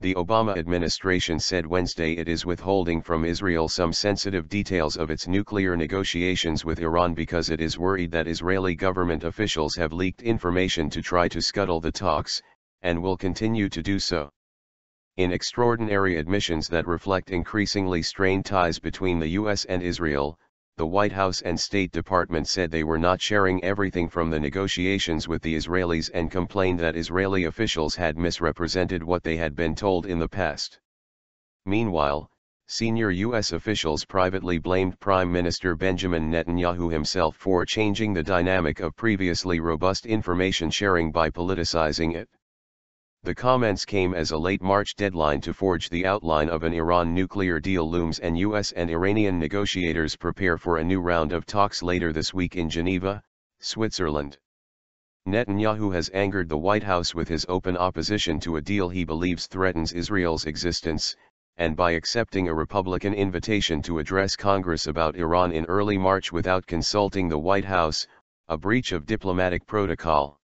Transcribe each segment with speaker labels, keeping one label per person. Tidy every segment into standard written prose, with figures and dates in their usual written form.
Speaker 1: The Obama administration said Wednesday it is withholding from Israel some sensitive details of its nuclear negotiations with Iran because it is worried that Israeli government officials have leaked information to try to scuttle the talks, and will continue to do so. In extraordinary admissions that reflect increasingly strained ties between the U.S. and Israel, the White House and State Department said they were not sharing everything from the negotiations with the Israelis and complained that Israeli officials had misrepresented what they had been told in the past. Meanwhile, senior U.S. officials privately blamed Prime Minister Benjamin Netanyahu himself for changing the dynamic of previously robust information sharing by politicizing it. The comments came as a late March deadline to forge the outline of an Iran nuclear deal looms and U.S. and Iranian negotiators prepare for a new round of talks later this week in Geneva, Switzerland. Netanyahu has angered the White House with his open opposition to a deal he believes threatens Israel's existence, and by accepting a Republican invitation to address Congress about Iran in early March without consulting the White House, a breach of diplomatic protocol.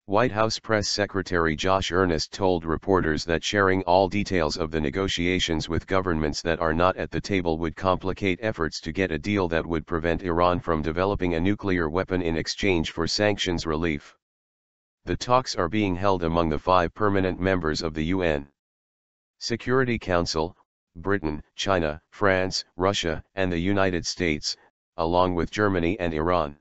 Speaker 1: White House Press Secretary Josh Earnest told reporters that sharing all details of the negotiations with governments that are not at the table would complicate efforts to get a deal that would prevent Iran from developing a nuclear weapon in exchange for sanctions relief. The talks are being held among the 5 permanent members of the UN Security Council, Britain, China, France, Russia, and the United States, along with Germany and Iran.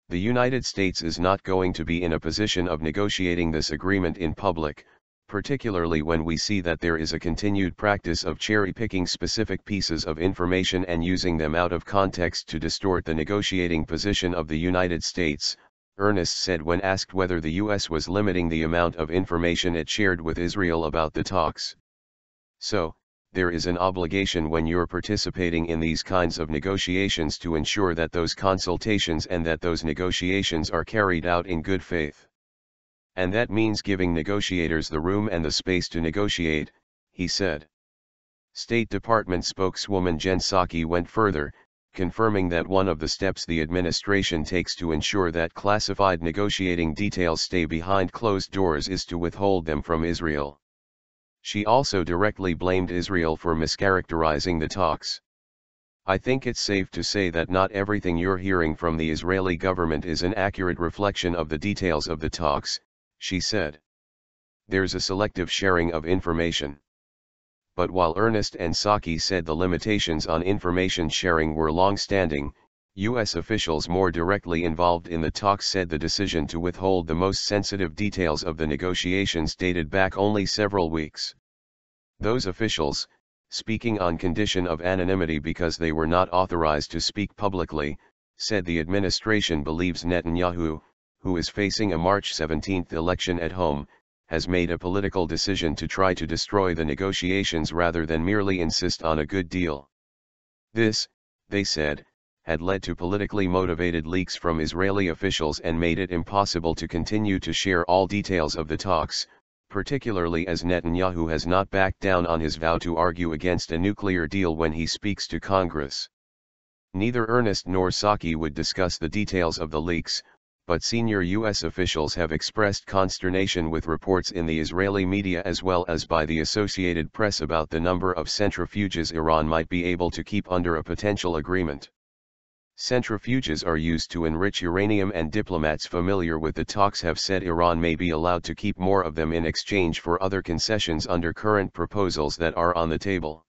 Speaker 1: The United States is not going to be in a position of negotiating this agreement in public, particularly when we see that there is a continued practice of cherry-picking specific pieces of information and using them out of context to distort the negotiating position of the United States, Earnest said when asked whether the U.S. was limiting the amount of information it shared with Israel about the talks. So, there is an obligation when you're participating in these kinds of negotiations to ensure that those consultations and that those negotiations are carried out in good faith. And that means giving negotiators the room and the space to negotiate, he said. State Department spokeswoman Jen Psaki went further, confirming that one of the steps the administration takes to ensure that classified negotiating details stay behind closed doors is to withhold them from Israel. She also directly blamed Israel for mischaracterizing the talks. I think it's safe to say that not everything you're hearing from the Israeli government is an accurate reflection of the details of the talks, she said. There's a selective sharing of information. But while Earnest and Psaki said the limitations on information sharing were long-standing, U.S. officials more directly involved in the talks said the decision to withhold the most sensitive details of the negotiations dated back only several weeks. Those officials, speaking on condition of anonymity because they were not authorized to speak publicly, said the administration believes Netanyahu, who is facing a March 17 election at home, has made a political decision to try to destroy the negotiations rather than merely insist on a good deal. This, they said, had led to politically motivated leaks from Israeli officials and made it impossible to continue to share all details of the talks, particularly as Netanyahu has not backed down on his vow to argue against a nuclear deal when he speaks to Congress. Neither Earnest nor Psaki would discuss the details of the leaks, but senior U.S. officials have expressed consternation with reports in the Israeli media as well as by the Associated Press about the number of centrifuges Iran might be able to keep under a potential agreement. Centrifuges are used to enrich uranium, and diplomats familiar with the talks have said Iran may be allowed to keep more of them in exchange for other concessions under current proposals that are on the table.